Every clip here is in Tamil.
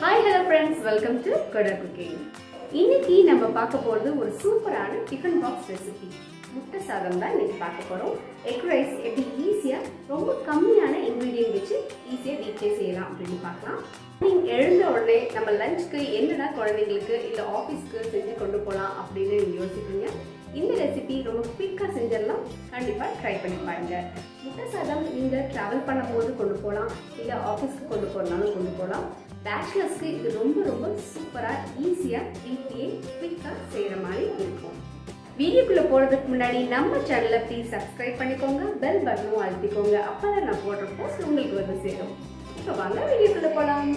Hi hello friends, welcome to Kodak cooking. இன்னைக்கு நம்ம பார்க்க போறது ஒரு சூப்பரான டிஃபன் பாக்ஸ் ரெசிபி. முட்டை சாதம் தான் இன்னைக்கு பார்க்க போறோம். எக் ரைஸ் எப்படி ஈஸியா ரொம்ப கம்மியான இன்கிரிடியன்ட் வச்சு ஈஸியா வீட்லயே செய்யலாம் அப்படின்னு பார்க்கலாம். நீங்க எழுந்த உடனே நம்ம லஞ்சுக்கு என்னடா குழந்தைங்களுக்கு இல்ல ஆபீஸ்க்கு செஞ்சு கொண்டு போலாம் அப்படின்னு நீங்க யோசிப்பீங்க. இந்த ரெசிபி ரொம்ப குயிக்காக செஞ்சிடலாம். கண்டிப்பாக ட்ரை பண்ணி பாருங்க. முட்டை சாதம் நீங்கள் ட்ராவல் பண்ணும்போது கொண்டு போகலாம், இல்லை ஆஃபீஸ்க்கு கொண்டு போகணுன்னாலும் கொண்டு போகலாம். பேச்சுலர்ஸ்க்கு இது ரொம்ப ரொம்ப சூப்பராக ஈஸியாக வீட்லேயே குயிக்காக செய்கிற மாதிரி இருக்கும். வீடியோக்குள்ளே போகிறதுக்கு முன்னாடி நம்ம சேனலை ப்ளீஸ் சப்ஸ்கிரைப் பண்ணிக்கோங்க, பெல் பட்டனும் அழுத்திக்கோங்க. அப்போ தான் நான் போடுற போஸ்ட் உங்களுக்கு வந்து சேரும். இப்போ வாங்க வீடியோக்குள்ளே போகலாம்.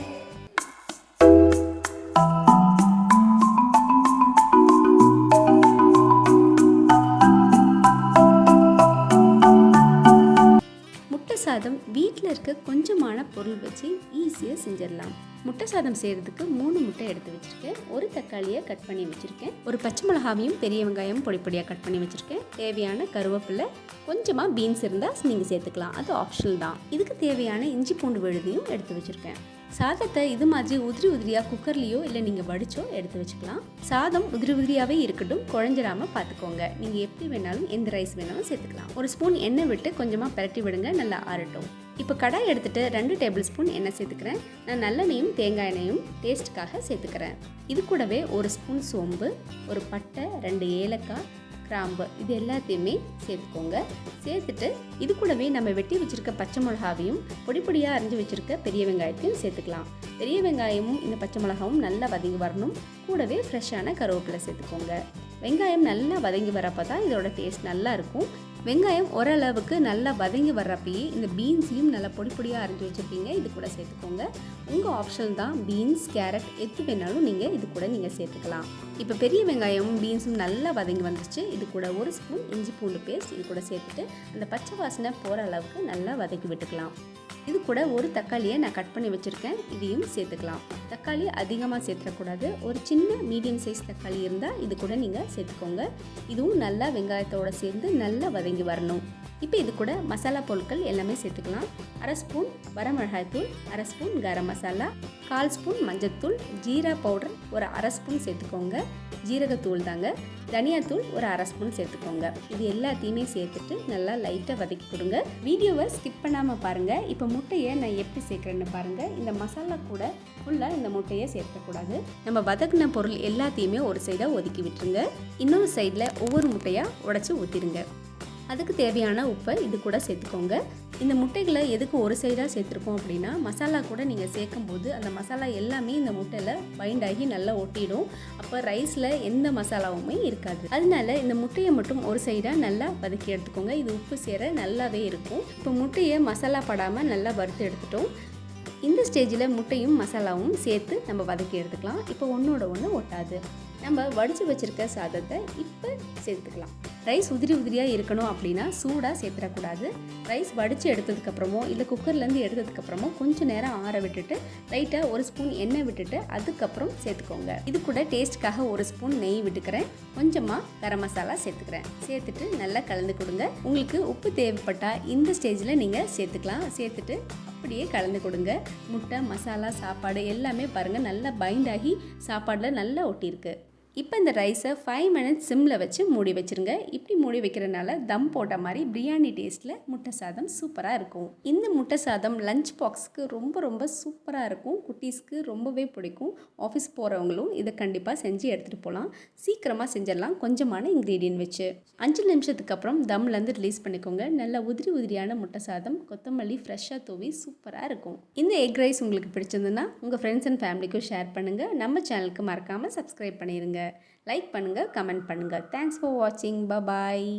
சாதம் வீட்டில் இருக்க கொஞ்சமான பொருள் வச்சு ஈஸியாக செஞ்சிடலாம். முட்டை சாதம் செய்கிறதுக்கு 3 முட்டை எடுத்து வச்சுருக்கேன், ஒரு தக்காளியை கட் பண்ணி வச்சுருக்கேன், ஒரு பச்சை மிளகாவையும் பெரிய வெங்காயம் பொடி பொடியாக கட் பண்ணி வச்சுருக்கேன், தேவையான கருவேப்பிலை, கொஞ்சமாக பீன்ஸ் இருந்தால் நீங்கள் சேர்த்துக்கலாம், அது ஆப்ஷனல் தான். இதுக்கு தேவையான இஞ்சி பூண்டு விழுதையும் எடுத்து வச்சுருக்கேன். சாதத்தை இது மாதிரி உதிரியாக குக்கர்லேயோ இல்லை நீங்கள் வடிச்சோ எடுத்து வச்சுக்கலாம். சாதம் உதிரியாகவே இருக்கட்டும், குழஞ்சிடாமல் பார்த்துக்கோங்க. நீங்கள் எப்படி வேணாலும் எந்த ரைஸ் வேணாலும் சேர்த்துக்கலாம். ஒரு ஸ்பூன் எண்ணெய் விட்டு கொஞ்சமாக பரட்டி விடுங்க, நல்லா ஆறட்டும். இப்போ கடாய் எடுத்துகிட்டு 2 டேபிள் ஸ்பூன் எண்ணெய் சேர்த்துக்கிறேன். நான் நல்லெண்ணெயும் தேங்காய் எண்ணெயும் டேஸ்ட்டுக்காக சேர்த்துக்கிறேன். இது கூடவே ஒரு ஸ்பூன் சோம்பு, ஒரு பட்டை, 2 ஏலக்காய், கிராம்பு, இது எல்லாத்தையுமே சேர்த்துக்கோங்க. சேர்த்துட்டு இது கூடவே நம்ம வெட்டி வச்சுருக்க பச்சை மிளகாவையும் பொடி பொடியாக அரிஞ்சு வச்சுருக்க பெரிய வெங்காயத்தையும் சேர்த்துக்கலாம். பெரிய வெங்காயமும் இந்த பச்சை மிளகாவும் நல்லா வதங்கி வரணும். கூடவே ஃப்ரெஷ்ஷான கருவேப்பிலை சேர்த்துக்கோங்க. வெங்காயம் நல்லா வதங்கி வரப்போ தான் இதோட டேஸ்ட் நல்லா இருக்கும். வெங்காயம் ஓரளவுக்கு நல்லா வதங்கி வர்றப்பயே இந்த பீன்ஸையும் நல்லா பொடி பொடியாக அரைஞ்சி வச்சுருப்பீங்க, இது கூட சேர்த்துக்கோங்க. உங்கள் ஆப்ஷன் தான். பீன்ஸ், கேரட் எது வேணாலும் நீங்கள் இது கூட நீங்கள் சேர்த்துக்கலாம். இப்போ பெரிய வெங்காயமும் பீன்ஸும் நல்லா வதங்கி வந்துச்சு. இது கூட ஒரு ஸ்பூன் இஞ்சி பூண்டு பேஸ்ட் இது கூட சேர்த்துட்டு அந்த பச்சை வாசனை போகிற அளவுக்கு நல்லா வதக்கி விட்டுக்கலாம். இது கூட ஒரு தக்காளியை நான் கட் பண்ணி வச்சுருக்கேன், இதையும் சேர்த்துக்கலாம். தக்காளி அதிகமாக சேர்த்துக்கூடாது, ஒரு சின்ன மீடியம் சைஸ் தக்காளி இருந்தால் இது கூட நீங்கள் சேர்த்துக்கோங்க. இதுவும் நல்லா வெங்காயத்தோடு சேர்ந்து நல்லா வதங்கி வரணும். இப்போ இது கூட மசாலா பொருட்கள் எல்லாமே சேர்த்துக்கலாம். 1/2 spoon வரமிளகாய்த்தூள், 1/2 spoon garam masala, 1/4 spoon மஞ்சத்தூள், ஜீரா பவுடர் ஒரு 1/2 ஸ்பூன் சேர்த்துக்கோங்க, ஜீரகத்தூள் தாங்க, தனியாத்தூள் ஒரு 1/2 ஸ்பூன் சேர்த்துக்கோங்க. இது எல்லாத்தையுமே சேர்த்துட்டு நல்லா லைட்டாக வதக்கி கொடுங்க. வீடியோவை ஸ்கிப் பண்ணாமல் பாருங்கள். இப்போ முட்டையை நான் எப்படி சேர்க்குறேன்னு பாருங்கள். இந்த மசாலா கூட ஃபுல்லாக இந்த முட்டையை சேர்க்கக்கூடாது. நம்ம வதக்கின பொருள் எல்லாத்தையுமே ஒரு சைடாக ஒதுக்கி விட்டுருங்க. இன்னொரு சைடில் ஒவ்வொரு முட்டையாக உடச்சி ஊற்றிடுங்க. அதுக்கு தேவையான உப்பை இது கூட சேர்த்துக்கோங்க. இந்த முட்டைகளை எதுக்கு ஒரு சைடாக சேர்த்துருக்கோம் அப்படின்னா, மசாலா கூட நீங்கள் சேர்க்கும்போது அந்த மசாலா எல்லாமே இந்த முட்டையில் பைண்ட் ஆகி நல்லா ஒட்டிடும். அப்போ ரைஸில் எந்த மசாலாவுமே இருக்காது. அதனால இந்த முட்டையை மட்டும் ஒரு சைடாக நல்லா வதக்கி எடுத்துக்கோங்க. இது உப்பு சேர நல்லாவே இருக்கும். இப்போ முட்டையை மசாலா படாமல் நல்லா வறுத்து எடுத்துட்டோம். இந்த ஸ்டேஜில் முட்டையும் மசாலாவும் சேர்த்து நம்ம வதக்கி எடுத்துக்கலாம். இப்போ ஒன்றோட ஒன்று ஒட்டாது. நம்ம வடித்து வச்சுருக்க சாதத்தை இப்போ சேர்த்துக்கலாம். ரைஸ் உதிரியாக இருக்கணும் அப்படின்னா சூடாக சேர்த்துடக்கூடாது. ரைஸ் வடித்து எடுத்ததுக்கப்புறமோ இல்லை குக்கர்லேருந்து எடுத்ததுக்கப்புறமோ கொஞ்சம் நேரம் ஆற விட்டுட்டு லைட்டாக ஒரு ஸ்பூன் எண்ணெய் விட்டுட்டு அதுக்கப்புறம் சேர்த்துக்கோங்க. இது கூட டேஸ்ட்டுக்காக ஒரு ஸ்பூன் நெய் விட்டுக்கிறேன், கொஞ்சமாக கரம் மசாலா சேர்த்துக்கிறேன். சேர்த்துட்டு நல்லா கலந்து கொடுங்க. உங்களுக்கு உப்பு தேவைப்பட்டால் இந்த ஸ்டேஜில் நீங்கள் சேர்த்துக்கலாம். சேர்த்துட்டு அப்படியே கலந்து கொடுங்க. முட்டை, மசாலா, சாப்பாடு எல்லாமே பாருங்கள் நல்லா பைண்ட் ஆகி சாப்பாடில் நல்லா ஒட்டியிருக்கு. இப்போ இந்த ரைஸை 5 மினிட்ஸ் சிம்மில் வச்சு மூடி வச்சுருங்க. இப்படி மூடி வைக்கிறனால தம் போட்ட மாதிரி பிரியாணி டேஸ்ட்டில் முட்டை சாதம் சூப்பராக இருக்கும். இந்த முட்டை சாதம் லஞ்ச் பாக்ஸுக்கு ரொம்ப ரொம்ப சூப்பராக இருக்கும். குட்டீஸ்க்கு ரொம்பவே பிடிக்கும். ஆஃபீஸ் போகிறவங்களும் இதை கண்டிப்பாக செஞ்சு எடுத்துகிட்டு போகலாம். சீக்கிரமாக செஞ்சிடலாம் கொஞ்சமான இன்க்ரீடியன்ட் வச்சு. 5 நிமிஷத்துக்கு அப்புறம் தம்லேருந்து ரிலீஸ் பண்ணிக்கோங்க. நல்ல உதிரியான முட்டை சாதம் கொத்தமல்லி ஃப்ரெஷ்ஷாக தூவி சூப்பராக இருக்கும். இந்த எக் ரைஸ் உங்களுக்கு பிடிச்சிருந்துன்னா உங்கள் ஃப்ரெண்ட்ஸ் அண்ட் ஃபேமிலிக்கும் ஷேர் பண்ணுங்கள். நம்ம சேனலுக்கு மறக்காமல் சப்ஸ்கிரைப் பண்ணிடுங்க. லைக் பண்ணுங்கள், கமெண்ட் பண்ணுங்கள். தேங்க்ஸ் ஃபார் வாட்சிங். பாய்.